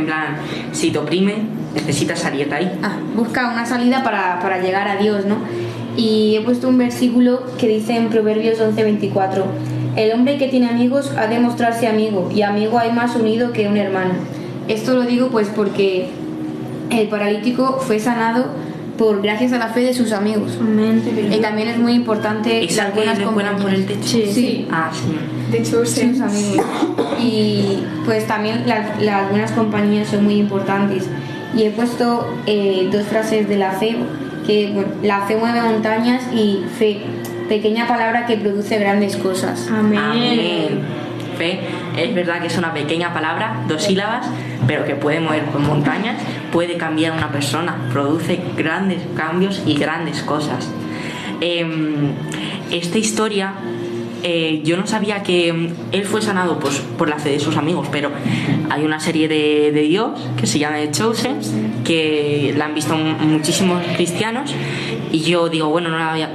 te oprimen, necesitas salir de ahí. Busca una salida para llegar a Dios, ¿no? Y he puesto un versículo que dice en Proverbios 11:24: el hombre que tiene amigos ha de mostrarse amigo, y amigo hay más unido que un hermano. Esto lo digo pues porque el paralítico fue sanado gracias a la fe de sus amigos. Amén. Y también es muy importante las buenas compañías. ¿Por el techo? Sí. Ah, sí. De hecho, sí. Sus amigos. Y pues también las buenas compañías son muy importantes. Y he puesto 2 frases de la fe, que bueno, la fe mueve montañas, y fe, pequeña palabra que produce grandes cosas. Amén. Amén. Fe, es verdad que es una pequeña palabra, 2 sílabas, pero que puede mover montañas, puede cambiar a una persona, produce grandes cambios y grandes cosas. Esta historia, yo no sabía que él fue sanado pues, por la fe de sus amigos, pero hay una serie de Dios que se llama The Chosen, que la han visto muchísimos cristianos, y yo digo, bueno, no la había...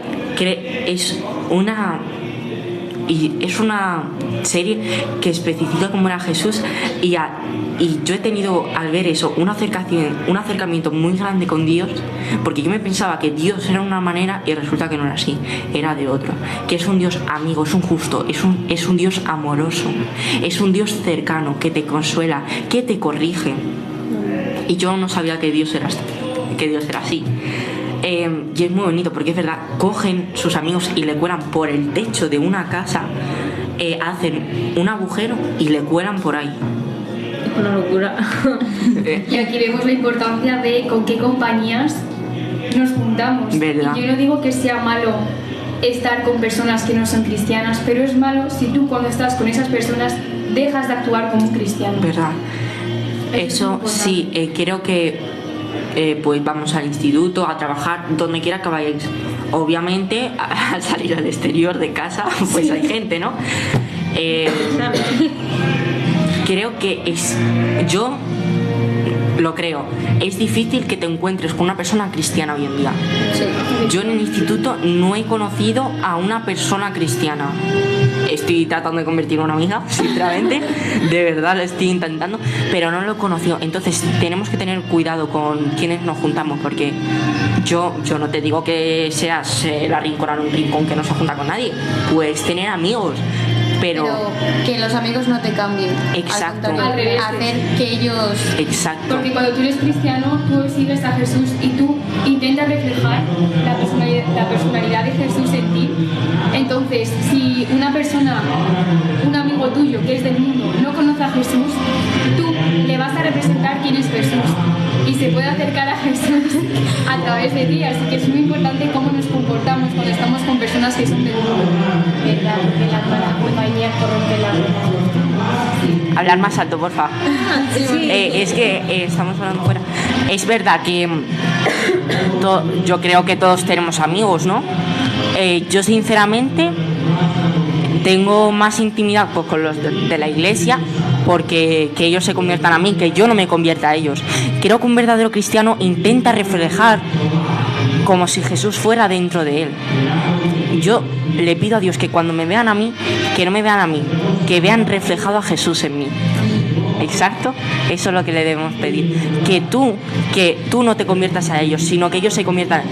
Es una serie que especifica cómo era Jesús, y yo he tenido, al ver eso, un acercamiento muy grande con Dios, porque yo me pensaba que Dios era de una manera y resulta que no era así, era de otra, que es un Dios amigo, es un justo, es un Dios amoroso, es un Dios cercano, que te consuela, que te corrige. Y yo no sabía que Dios era así. Y es muy bonito porque es verdad, cogen sus amigos y le cuelan por el techo de una casa, hacen un agujero y le cuelan por ahí. Una locura. Y aquí vemos la importancia de con qué compañías nos juntamos. ¿Verdad? Y yo no digo que sea malo estar con personas que no son cristianas, pero es malo si tú, cuando estás con esas personas, dejas de actuar como un cristiano. ¿Verdad? Eso sí, creo que pues vamos al instituto, a trabajar, donde quiera que vayáis. Obviamente, al salir al exterior de casa, pues hay gente, ¿no? Creo que yo lo creo, es difícil que te encuentres con una persona cristiana hoy en día. Sí. Yo en el instituto no he conocido a una persona cristiana. Estoy tratando de convertir en una amiga, sinceramente, de verdad lo estoy intentando, pero no lo he conocido. Entonces tenemos que tener cuidado con quienes nos juntamos, porque yo no te digo que seas la rincona en un rincón que no se junta con nadie. Puedes tener amigos, pero que los amigos no te cambien. Exacto. Al revés. Hacer que ellos... Exacto. Porque cuando tú eres cristiano, tú sigues a Jesús y tú intentas reflejar la personalidad de Jesús en ti. Entonces, si una persona, un amigo tuyo que es del mundo, no conoce a Jesús, tú le vas a representar quién es Jesús y se puede acercar a Jesús a través de ti. Así que es muy importante cómo nos comportamos cuando estamos con personas que son del mundo. ¿Verdad? Porque la mala compañía corrompe la buena. Hablar más alto, porfa. Es que estamos hablando fuera. Es verdad que yo creo que todos tenemos amigos, ¿no? Yo sinceramente tengo más intimidad pues, con los de la iglesia, porque que ellos se conviertan a mí, que yo no me convierta a ellos. Creo que un verdadero cristiano intenta reflejar como si Jesús fuera dentro de él. Yo le pido a Dios que cuando me vean a mí, que no me vean a mí, que vean reflejado a Jesús en mí. Exacto, eso es lo que le debemos pedir. Que tú no te conviertas a ellos, sino que ellos se conviertan.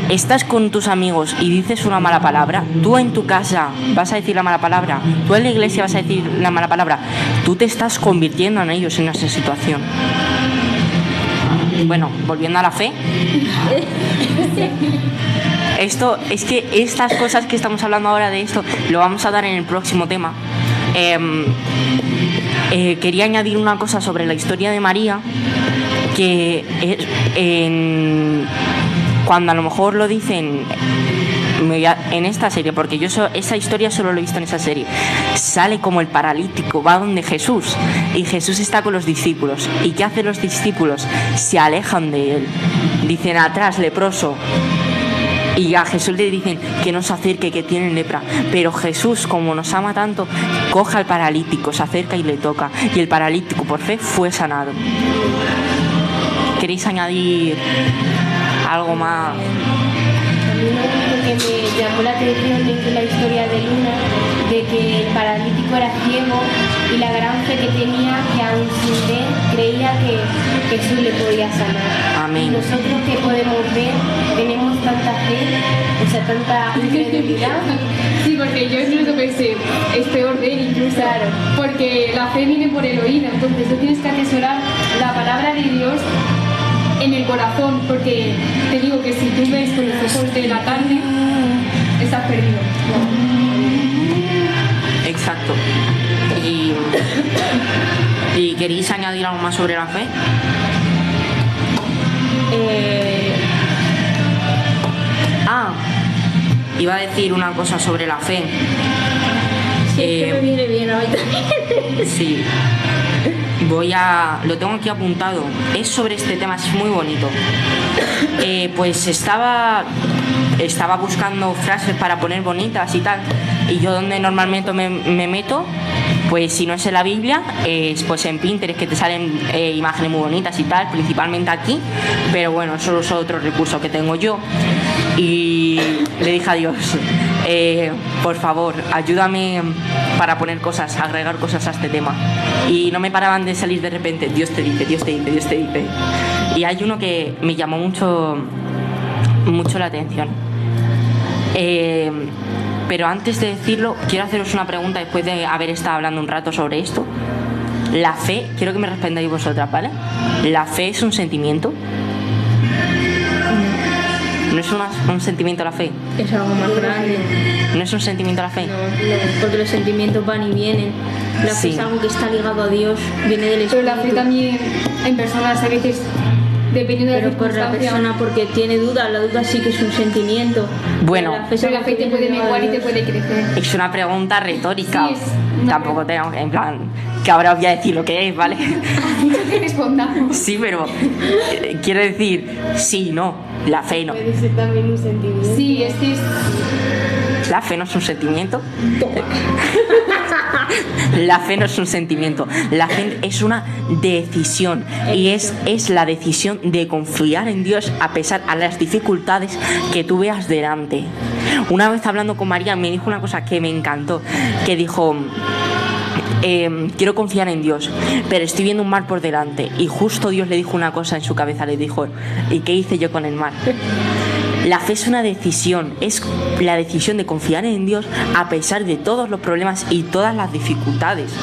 Estás con tus amigos y dices una mala palabra, tú en tu casa vas a decir la mala palabra, tú en la iglesia vas a decir la mala palabra, tú te estás convirtiendo en ellos en esa situación. Bueno, volviendo a la fe. Esto es que estas cosas que estamos hablando ahora de esto lo vamos a dar en el próximo tema. Quería añadir una cosa sobre la historia de María, que cuando a lo mejor lo dicen en esta serie, porque yo esa historia solo lo he visto en esa serie, sale como el paralítico, va donde Jesús, y Jesús está con los discípulos. ¿Y qué hacen los discípulos? Se alejan de él, dicen: atrás, leproso. Y a Jesús le dicen que no se acerque, que tiene lepra. Pero Jesús, como nos ama tanto, coge al paralítico, se acerca y le toca. Y el paralítico, por fe, fue sanado. ¿Queréis añadir algo más? A mí lo único que me llamó la atención es la historia de Luna, de que el paralítico era ciego y la gran fe que tenía, que aún sin ver, creía que Jesús le podía sanar. Amén. Y nosotros que podemos ver, tenemos tanta fe, o sea, tanta incredulidad. Sí, porque yo incluso pensé, es peor ver incluso, Claro. porque la fe viene por el oído, entonces tú tienes que atesorar la palabra de Dios en el corazón, porque te digo que si tú ves con los ojos de la carne, estás perdido. Exacto. ¿Y queréis añadir algo más sobre la fe? Iba a decir una cosa sobre la fe. Sí, que me viene bien a mí también. Sí. Lo tengo aquí apuntado. Es sobre este tema, es muy bonito. Pues estaba buscando frases para poner bonitas y tal. Y yo donde normalmente me meto, pues si no es en la Biblia, es pues en Pinterest, que te salen imágenes muy bonitas y tal, principalmente aquí. Pero bueno, eso es otro recurso que tengo yo. Y le dije a Dios, por favor, ayúdame para poner cosas, agregar cosas a este tema. Y no me paraban de salir de repente: Dios te dice, Dios te dice, Dios te dice. Y hay uno que me llamó mucho la atención. Pero antes de decirlo, quiero haceros una pregunta después de haber estado hablando un rato sobre esto. La fe, quiero que me respondáis vosotras, ¿vale? ¿La fe es un sentimiento? ¿No es un sentimiento la fe? Es algo más grande. ¿No es un sentimiento la fe? No, porque los sentimientos van y vienen. La fe Sí. es algo que está ligado a Dios, viene del Pero Espíritu. la fe también en personas a veces, dependiendo de la Pero por la circunstancia, persona, porque tiene duda, la duda sí que es un sentimiento. Bueno. es pero la algo fe que te puede viene ligado a menguar y te Dios. puede crecer. Es una pregunta retórica. Sí, es una Tampoco tenemos, en plan, que ahora os voy a decir lo que es, ¿vale? Mucho que respondamos. Sí, pero quiero decir, sí, no, la fe no. Puede ser también un sentimiento. Sí, es que es... La fe no es un sentimiento. La fe no es un sentimiento. La fe es una decisión. Y es la decisión de confiar en Dios a pesar de las dificultades que tú veas delante. Una vez hablando con María me dijo una cosa que me encantó. Que dijo: quiero confiar en Dios, pero estoy viendo un mar por delante. Y justo Dios le dijo una cosa en su cabeza. Le dijo: ¿y qué hice yo con el mar? La fe es una decisión, es la decisión de confiar en Dios a pesar de todos los problemas y todas las dificultades.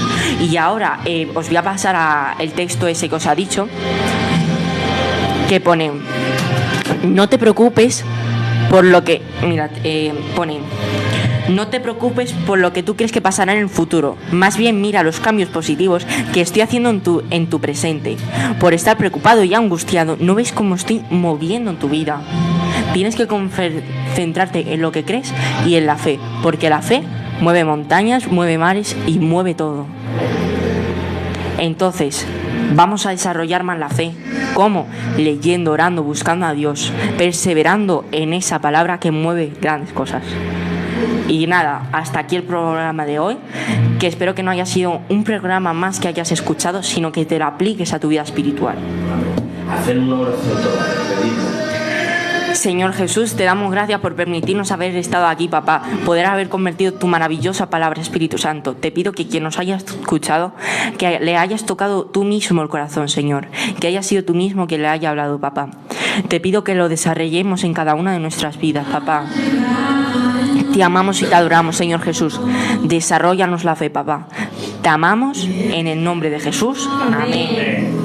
Y ahora os voy a pasar el texto ese que os ha dicho, que pone: no te preocupes por lo que... Mirad, pone: no te preocupes por lo que tú crees que pasará en el futuro. Más bien mira los cambios positivos que estoy haciendo en tu presente. Por estar preocupado y angustiado, ¿no ves cómo estoy moviendo en tu vida? Tienes que centrarte en lo que crees y en la fe, porque la fe mueve montañas, mueve mares y mueve todo. Entonces, vamos a desarrollar más la fe. ¿Cómo? Leyendo, orando, buscando a Dios, perseverando en esa palabra que mueve grandes cosas. Y nada, hasta aquí el programa de hoy, que espero que no haya sido un programa más que hayas escuchado, sino que te lo apliques a tu vida espiritual. Hacer una oración toda, pedirlo. Señor Jesús, te damos gracias por permitirnos haber estado aquí, papá, poder haber convertido tu maravillosa palabra, Espíritu Santo. Te pido que quien nos haya escuchado, que le hayas tocado tú mismo el corazón, Señor, que haya sido tú mismo quien le haya hablado, papá. Te pido que lo desarrollemos en cada una de nuestras vidas, papá. Te amamos y te adoramos, Señor Jesús. Desarróllanos la fe, papá. Te amamos en el nombre de Jesús. Amén.